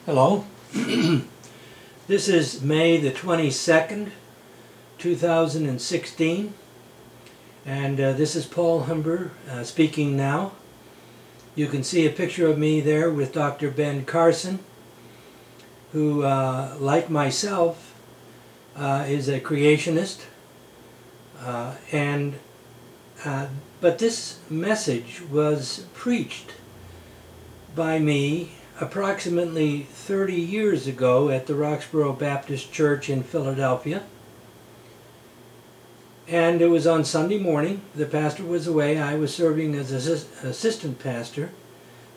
Hello. This is May the 22nd, 2016, and this is Paul Humber speaking now. You can see a picture of me there with Dr. Ben Carson, who, like myself, is a creationist, but this message was preached by me approximately 30 years ago at the Roxborough Baptist Church in Philadelphia. And it was on Sunday morning. The pastor was away. I was serving as assistant pastor.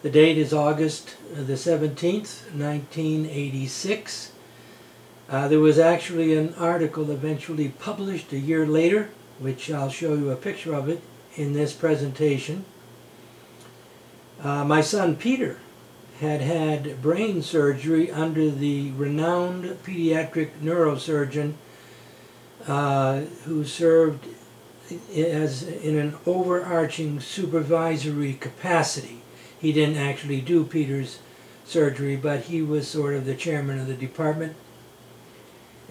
The date is August the 17th, 1986. There was actually an article eventually published a year later, which I'll show you a picture of it in this presentation. My son Peter had brain surgery under the renowned pediatric neurosurgeon who served in an overarching supervisory capacity. He didn't actually do Peter's surgery, but he was sort of the chairman of the department.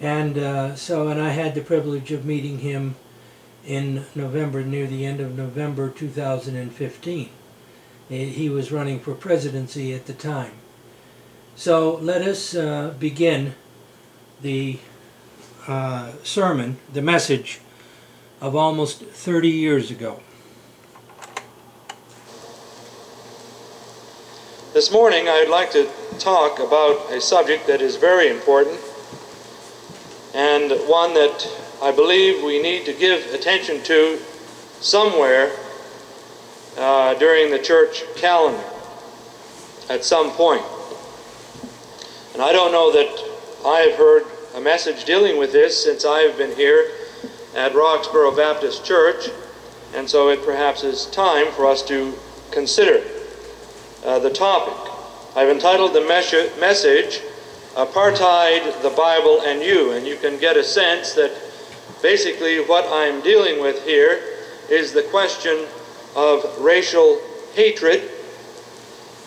And I had the privilege of meeting him in November, near the end of November 2015. He was running for presidency at the time. So let us begin the sermon, the message of almost 30 years ago. This morning I'd like to talk about a subject that is very important and one that I believe we need to give attention to somewhere during the church calendar at some point. And I don't know that I've heard a message dealing with this since I've been here at Roxborough Baptist Church, and so it perhaps is time for us to consider the topic. I've entitled the message, Apartheid, the Bible, and You, and you can get a sense that basically what I'm dealing with here is the question of racial hatred,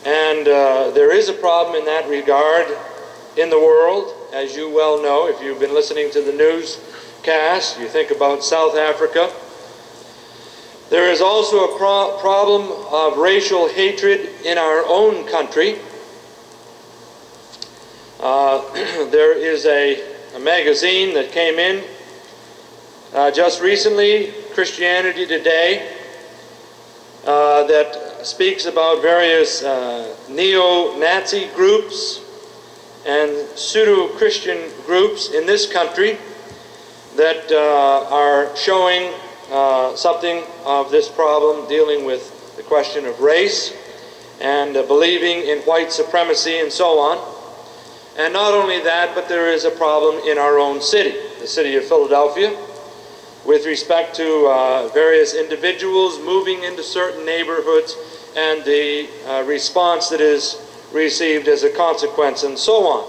and there is a problem in that regard in the world, as you well know. If you've been listening to the newscast, you think about South Africa. There is also a problem of racial hatred in our own country. There is a magazine that came in just recently, Christianity Today, that speaks about various neo-Nazi groups and pseudo-Christian groups in this country that are showing something of this problem, dealing with the question of race and believing in white supremacy and so on. And not only that, but there is a problem in our own city, the city of Philadelphia, with respect to various individuals moving into certain neighborhoods and the response that is received as a consequence and so on.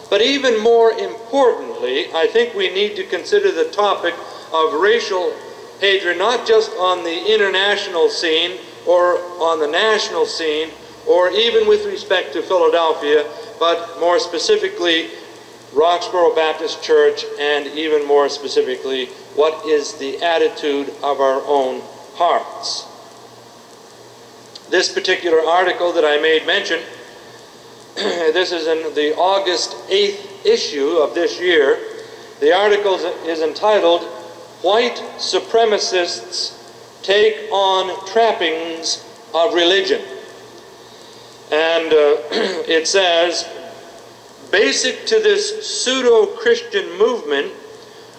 But even more importantly, I think we need to consider the topic of racial hatred, not just on the international scene or on the national scene, or even with respect to Philadelphia, but more specifically Roxborough Baptist Church, and even more specifically, what is the attitude of our own hearts. This particular article that I made mention, this is in the August 8th issue of this year. The article is entitled, White Supremacists Take on Trappings of Religion. And it says, basic to this pseudo-Christian movement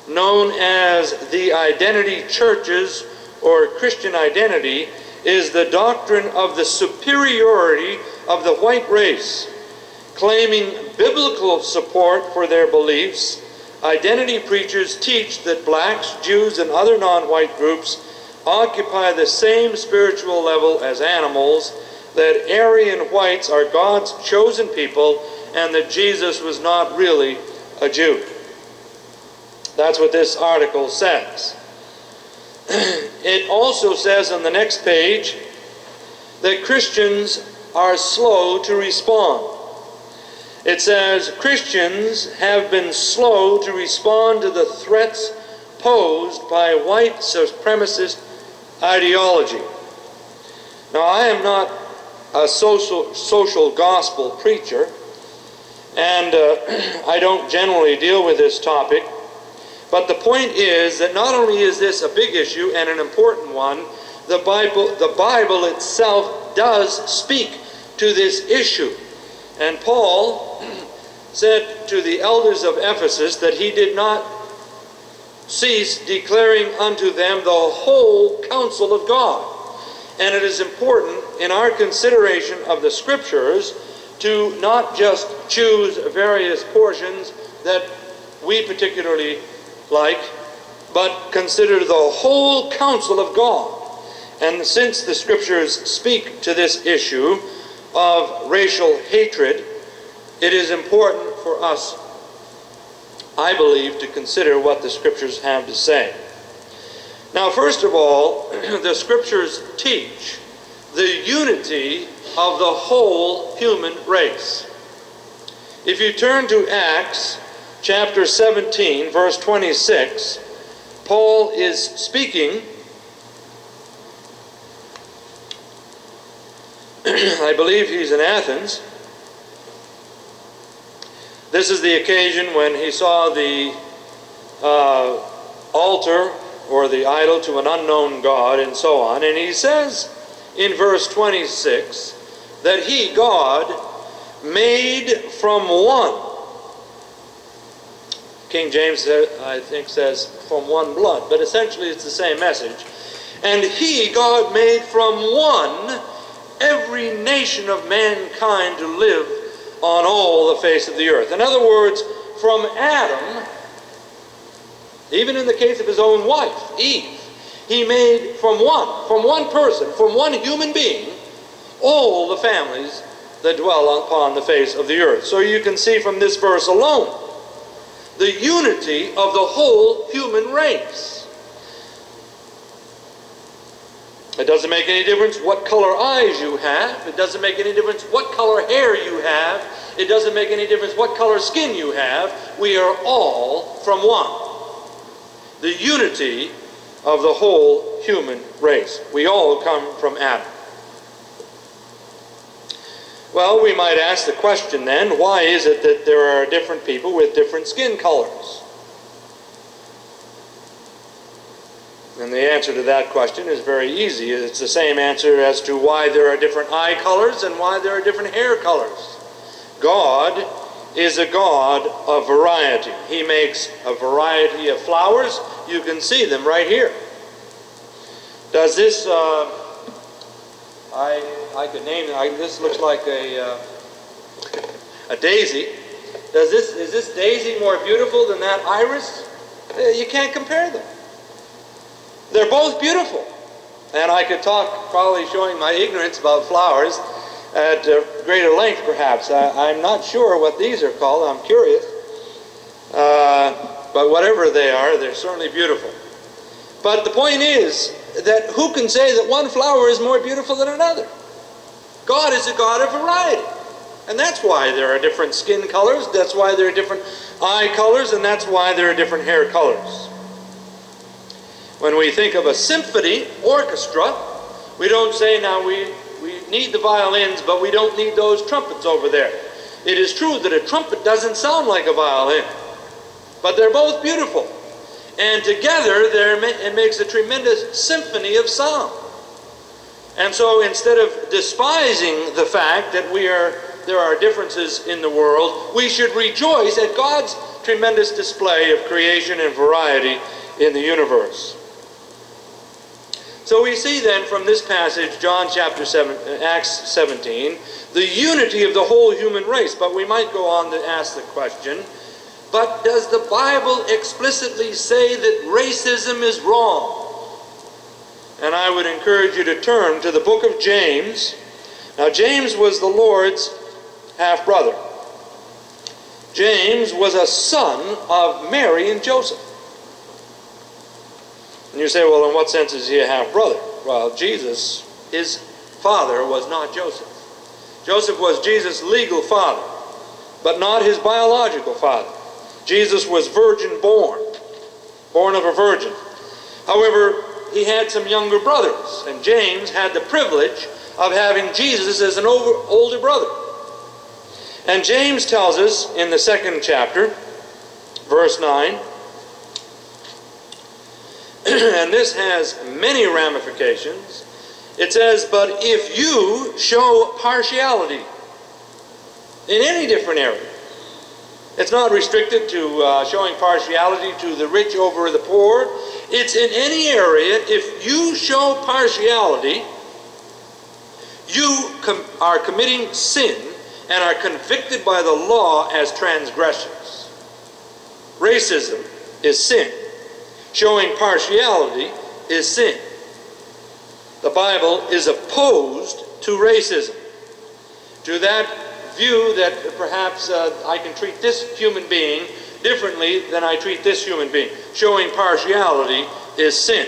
known as the identity churches or Christian identity is the doctrine of the superiority of the white race. Claiming biblical support for their beliefs, identity preachers teach that blacks, Jews, and other non-white groups occupy the same spiritual level as animals, that Aryan whites are God's chosen people, and that Jesus was not really a Jew. That's what this article says. It also says on the next page that Christians are slow to respond. It says, Christians have been slow to respond to the threats posed by white supremacist ideology. Now, I am not a social gospel preacher, and I don't generally deal with this topic, but the point is that not only is this a big issue and an important one, the Bible itself does speak to this issue. And Paul said to the elders of Ephesus that he did not cease declaring unto them the whole counsel of God. And it is important in our consideration of the Scriptures to not just choose various portions that we particularly like, but consider the whole counsel of God. And since the Scriptures speak to this issue of racial hatred, it is important for us, I believe, to consider what the Scriptures have to say. Now, first of all, the Scriptures teach the unity of the whole human race. If you turn to Acts chapter 17, verse 26, Paul is speaking. I believe he's in Athens. This is the occasion when he saw the altar or the idol to an unknown God and so on. And he says in verse 26 that he, God, made from one. King James, I think, says from one blood, but essentially it's the same message. And he, God, made from one every nation of mankind to live on all the face of the earth. In other words, from Adam, even in the case of his own wife, Eve, he made from one person, from one human being, all the families that dwell upon the face of the earth. So you can see from this verse alone the unity of the whole human race. It doesn't make any difference what color eyes you have. It doesn't make any difference what color hair you have. It doesn't make any difference what color skin you have. We are all from one. The unity of the whole human race. We all come from Adam. Well, we might ask the question then, why is it that there are different people with different skin colors? And the answer to that question is very easy. It's the same answer as to why there are different eye colors and why there are different hair colors. God is a God of variety. He makes a variety of flowers. You can see them right here. Does this, I could name it, this looks like a daisy. Is this daisy more beautiful than that iris? You can't compare them. They're both beautiful. And I could talk, probably showing my ignorance about flowers at greater length, perhaps. I'm not sure what these are called. I'm curious. But whatever they are, they're certainly beautiful. But the point is that who can say that one flower is more beautiful than another? God is a God of variety. And that's why there are different skin colors, that's why there are different eye colors, and that's why there are different hair colors. When we think of a symphony orchestra, we don't say, now we need the violins, but we don't need those trumpets over there. It is true that a trumpet doesn't sound like a violin, but they're both beautiful. And together, it makes a tremendous symphony of sound. And so instead of despising the fact that there are differences in the world, we should rejoice at God's tremendous display of creation and variety in the universe. So we see then from this passage, Acts 17, the unity of the whole human race. But we might go on to ask the question, but does the Bible explicitly say that racism is wrong? And I would encourage you to turn to the book of James. Now, James was the Lord's half-brother. James was a son of Mary and Joseph. And you say, well, in what sense is he a half-brother? Well, Jesus, his father was not Joseph. Joseph was Jesus' legal father. but not his biological father. Jesus was virgin born of a virgin. However, he had some younger brothers, and James had the privilege of having Jesus as an older brother. And James tells us in the 2nd chapter, verse 9, and this has many ramifications. It says, "But if you show partiality in any different area," it's not restricted to showing partiality to the rich over the poor. It's in any area. If you show partiality, you are committing sin and are convicted by the law as transgressors. Racism is sin. Showing partiality is sin. The Bible is opposed to racism, to that view that perhaps I can treat this human being differently than I treat this human being. Showing partiality is sin.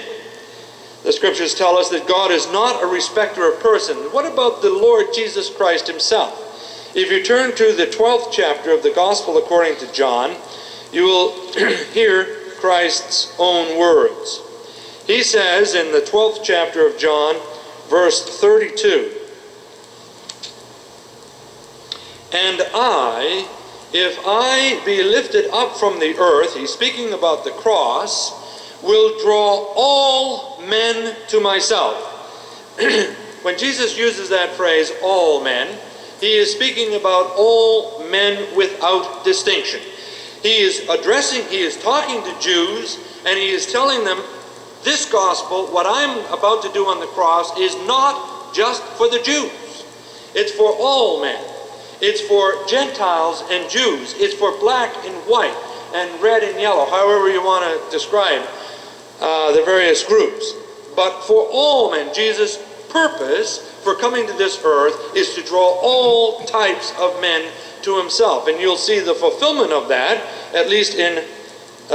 The scriptures tell us that God is not a respecter of persons. What about the Lord Jesus Christ himself? If you turn to the 12th chapter of the Gospel according to John, you will hear Christ's own words. He says in the 12th chapter of John, verse 32, "And I, if I be lifted up from the earth," he's speaking about the cross, "will draw all men to myself." When Jesus uses that phrase, all men, he is speaking about all men without distinction. He is talking to Jews, and he is telling them, this gospel, what I'm about to do on the cross, is not just for the Jews. It's for all men. It's for Gentiles and Jews. It's for black and white and red and yellow, however you want to describe the various groups. But for all men, Jesus' purpose for coming to this earth is to draw all types of men to himself. And you'll see the fulfillment of that, at least in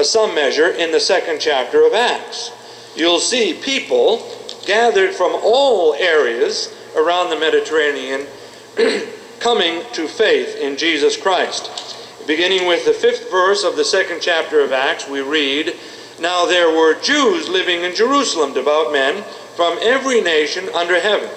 some measure, in the 2nd chapter of Acts. You'll see people gathered from all areas around the Mediterranean coming to faith in Jesus Christ. Beginning with the 5th verse of the 2nd chapter of Acts, we read, "Now there were Jews living in Jerusalem, devout men, from every nation under heaven.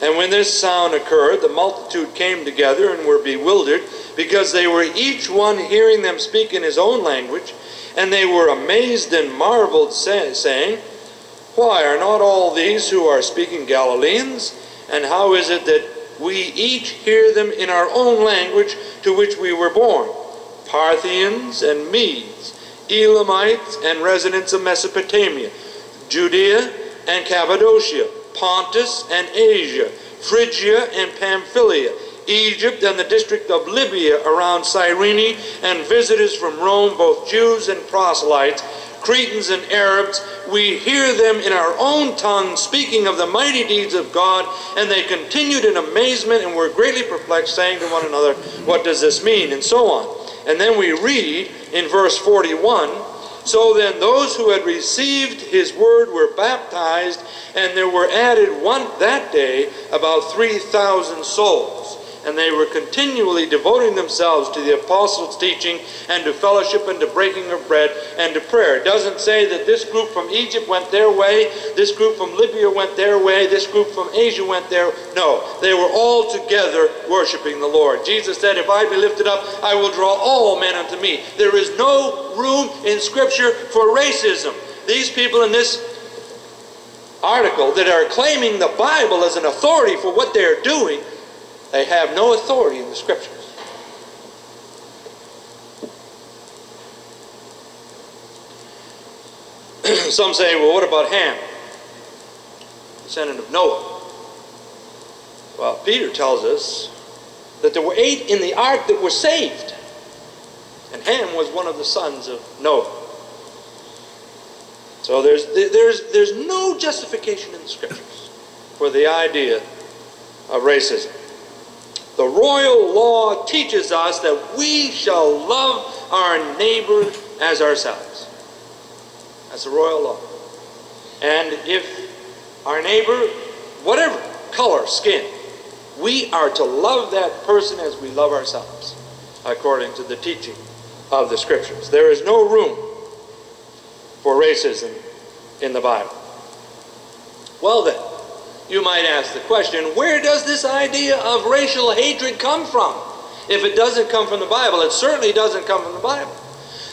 And when this sound occurred, the multitude came together and were bewildered, because they were each one hearing them speak in his own language. And they were amazed and marveled, saying, Why are not all these who are speaking Galileans? And how is it that we each hear them in our own language to which we were born? Parthians and Medes, Elamites and residents of Mesopotamia, Judea and Cappadocia, Pontus and Asia, Phrygia and Pamphylia, Egypt and the district of Libya around Cyrene, and visitors from Rome, both Jews and proselytes, Cretans and Arabs. We hear them in our own tongue speaking of the mighty deeds of God. And they continued in amazement and were greatly perplexed, saying to one another, What does this mean? And so on. And then we read in verse 41, So then those who had received his word were baptized, and there were added that day about 3,000 souls. And they were continually devoting themselves to the apostles' teaching and to fellowship and to breaking of bread and to prayer. It doesn't say that this group from Egypt went their way, this group from Libya went their way, this group from Asia went their way. No, they were all together worshiping the Lord. Jesus said, If I be lifted up, I will draw all men unto me. There is no room in Scripture for racism. These people in this article that are claiming the Bible as an authority for what they're doing, they have no authority in the Scriptures. Some say, well, what about Ham, descendant of Noah? Well, Peter tells us that there were 8 in the ark that were saved. And Ham was one of the sons of Noah. So there's no justification in the Scriptures for the idea of racism. The royal law teaches us that we shall love our neighbor as ourselves. That's the royal law. And if our neighbor, whatever color, skin, we are to love that person as we love ourselves. according to the teaching of the Scriptures. There is no room for racism in the Bible. Well then, you might ask the question, where does this idea of racial hatred come from? If it doesn't come from the Bible, it certainly doesn't come from the Bible.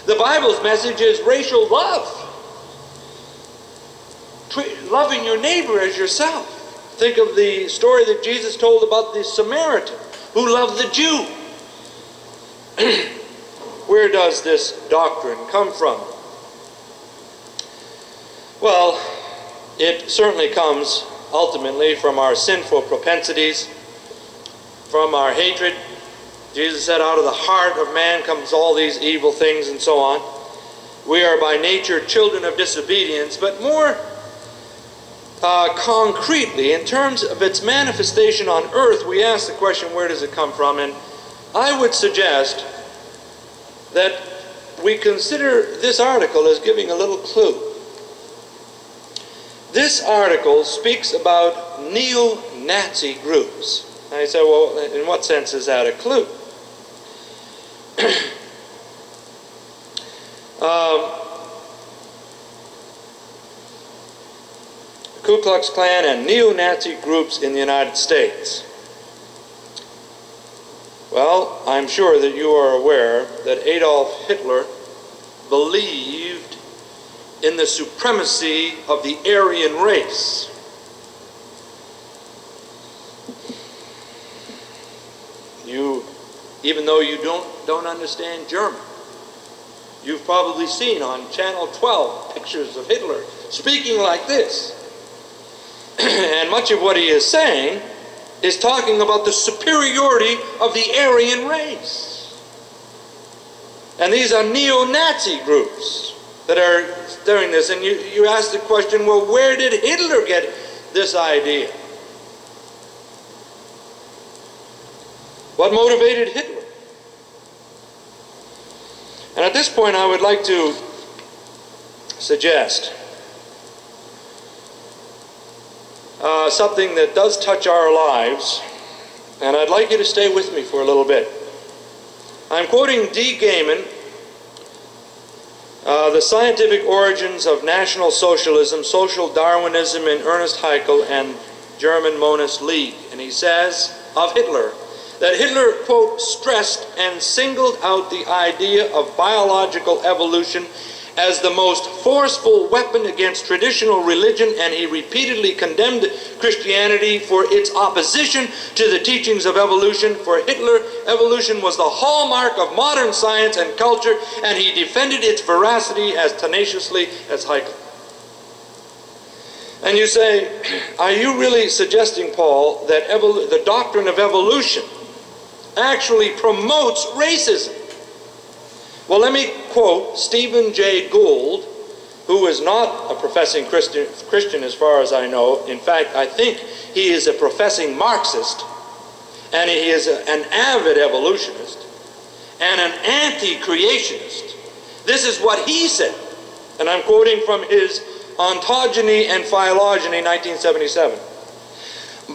The Bible's message is racial love. Loving your neighbor as yourself. Think of the story that Jesus told about the Samaritan who loved the Jew. Where does this doctrine come from? Well, it certainly comes ultimately from our sinful propensities, from our hatred. Jesus said, out of the heart of man comes all these evil things and so on. We are by nature children of disobedience, but more concretely, in terms of its manifestation on earth, we ask the question, where does it come from? And I would suggest that we consider this article as giving a little clue. This article speaks about neo-Nazi groups. And I say, well, in what sense is that a clue? Ku Klux Klan and neo-Nazi groups in the United States. Well, I'm sure that you are aware that Adolf Hitler believed in the supremacy of the Aryan race. Even though you don't understand German, you've probably seen on Channel 12 pictures of Hitler speaking like this. And much of what he is saying is talking about the superiority of the Aryan race. And these are neo-Nazi groups that are doing this. And you ask the question, well, where did Hitler get this idea? What motivated Hitler? And at this point, I would like to suggest something that does touch our lives, and I'd like you to stay with me for a little bit. I'm quoting D. Gaiman, The Scientific Origins of National Socialism, Social Darwinism in Ernest Haeckel and German Monist League. And he says of Hitler, that Hitler, quote, stressed and singled out the idea of biological evolution as the most forceful weapon against traditional religion, and he repeatedly condemned Christianity for its opposition to the teachings of evolution. For Hitler, evolution was the hallmark of modern science and culture, and he defended its veracity as tenaciously as Haeckel. And you say, are you really suggesting, Paul, that the doctrine of evolution actually promotes racism? Well, let me quote Stephen Jay Gould, who is not a professing Christian as far as I know. In fact, I think he is a professing Marxist, and he is an avid evolutionist and an anti-creationist. This is what he said, and I'm quoting from his Ontogeny and Phylogeny, 1977.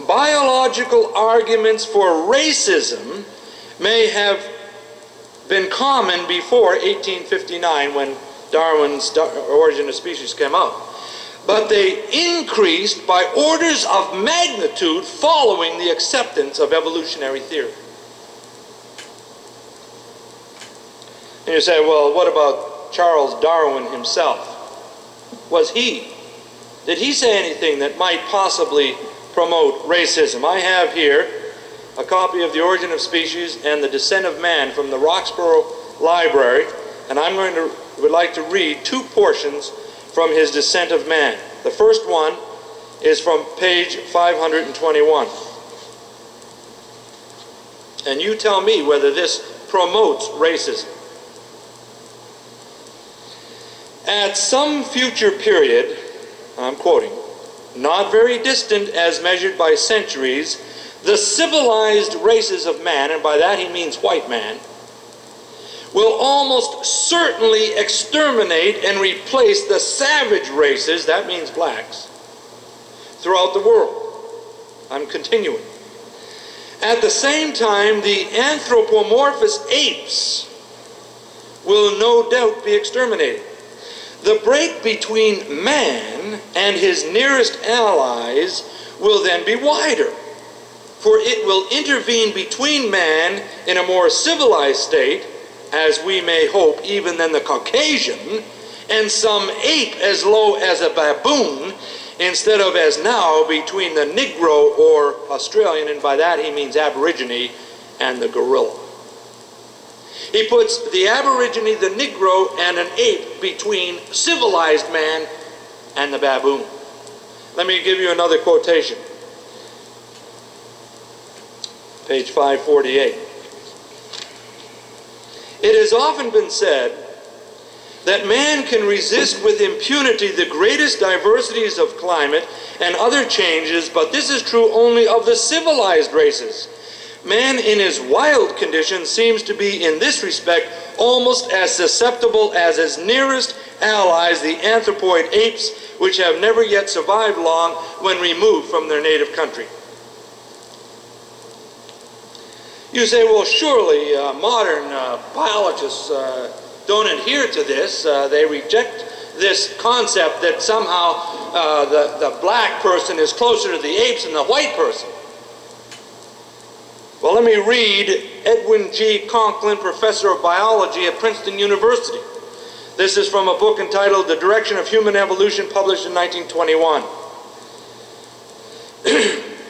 Biological arguments for racism may have been common before 1859 when Darwin's Origin of Species came out. But they increased by orders of magnitude following the acceptance of evolutionary theory. And you say, well, what about Charles Darwin himself? Did he say anything that might possibly promote racism? I have here a copy of The Origin of Species and The Descent of Man from the Roxborough Library, and would like to read two portions from his Descent of Man. The first one is from page 521. And you tell me whether this promotes racism. At some future period, I'm quoting, not very distant as measured by centuries, the civilized races of man, and by that he means white man, will almost certainly exterminate and replace the savage races, that means blacks, throughout the world. I'm continuing. At the same time, the anthropomorphous apes will no doubt be exterminated. The break between man and his nearest allies will then be wider, for it will intervene between man in a more civilized state, as we may hope even than the Caucasian, and some ape as low as a baboon, instead of as now between the Negro or Australian, and by that he means Aborigine, and the gorilla. He puts the Aborigine, the Negro, and an ape between civilized man and the baboon. Let me give you another quotation. Page 548. It has often been said that man can resist with impunity the greatest diversities of climate and other changes, but this is true only of the civilized races. Man in his wild condition seems to be in this respect almost as susceptible as his nearest allies, the anthropoid apes, which have never yet survived long when removed from their native country. You say, well, surely modern biologists don't adhere to this. They reject this concept that somehow the black person is closer to the apes than the white person. Well, let me read Edwin G. Conklin, professor of biology at Princeton University. This is from a book entitled The Direction of Human Evolution, published in 1921.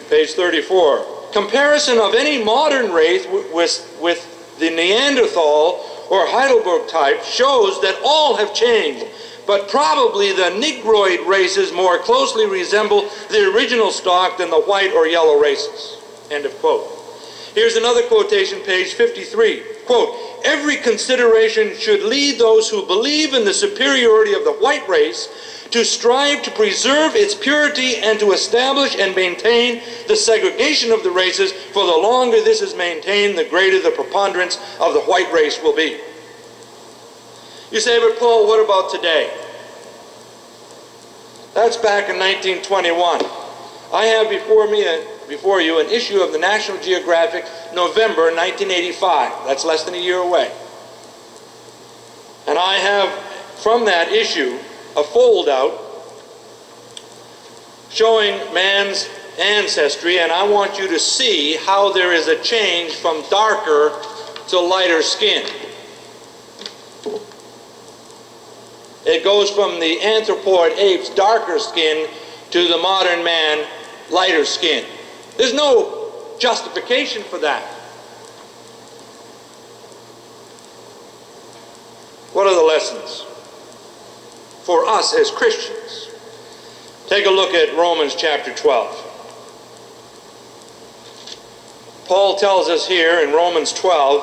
Page 34. Comparison of any modern race with the Neanderthal or Heidelberg type shows that all have changed, but probably the Negroid races more closely resemble the original stock than the white or yellow races. End of quote. Here's another quotation, page 53. Quote, every consideration should lead those who believe in the superiority of the white race to strive to preserve its purity and to establish and maintain the segregation of the races, for the longer this is maintained, the greater the preponderance of the white race will be. You say, but Paul, what about today? That's back in 1921. I have before you an issue of the National Geographic, November 1985. That's less than a year away. And I have, from that issue, a fold-out showing man's ancestry, and I want you to see how there is a change from darker to lighter skin. It goes from the anthropoid apes, darker skin, to the modern man, lighter skin. There's no justification for that. What are the lessons for us as Christians? Take a look at Romans chapter 12. Paul tells us here in Romans 12,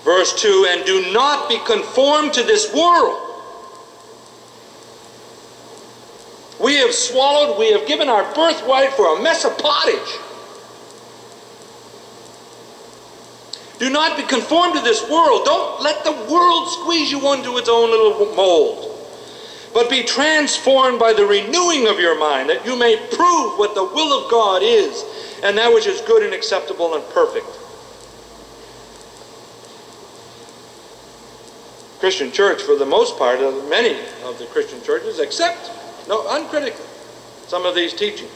verse 2, and do not be conformed to this world. We have given our birthright for a mess of pottage. Do not be conformed to this world. Don't let the world squeeze you into its own little mold. But be transformed by the renewing of your mind, that you may prove what the will of God is, and that which is good and acceptable and perfect. Christian church, for the most part, many of the Christian churches accept, uncritically, some of these teachings.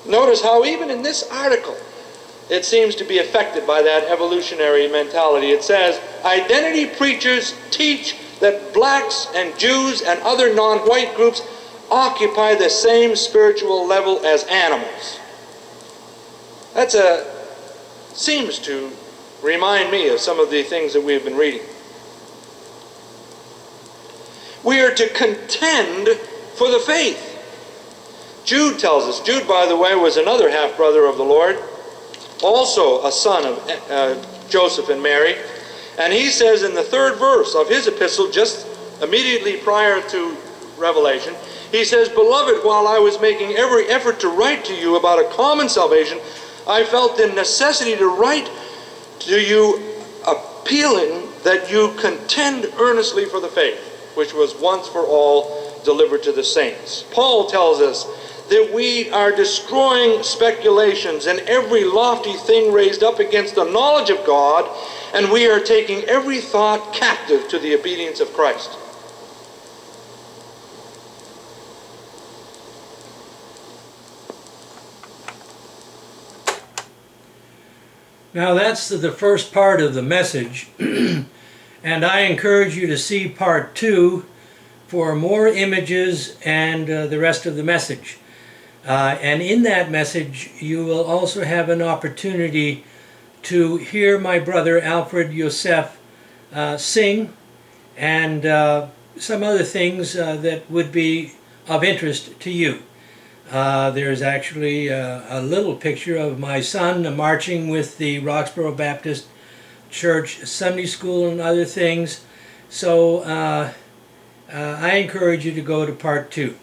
Notice how even in this article, it seems to be affected by that evolutionary mentality. It says, identity preachers teach that blacks and Jews and other non-white groups occupy the same spiritual level as animals. Seems to remind me of some of the things that we've been reading. We are to contend for the faith. Jude tells us. Jude, by the way, was another half-brother of the Lord, also a son of Joseph and Mary. And he says in the 3rd verse of his epistle, just immediately prior to Revelation, he says, Beloved, while I was making every effort to write to you about a common salvation, I felt the necessity to write to you appealing that you contend earnestly for the faith, which was once for all delivered to the saints. Paul tells us that we are destroying speculations and every lofty thing raised up against the knowledge of God, and we are taking every thought captive to the obedience of Christ. Now that's the first part of the message, and I encourage you to see part 2 for more images and the rest of the message. And in that message you will also have an opportunity to hear my brother Alfred Yosef sing and some other things that would be of interest to you. There's actually a little picture of my son marching with the Roxborough Baptist Church Sunday School and other things. So I encourage you to go to part 2.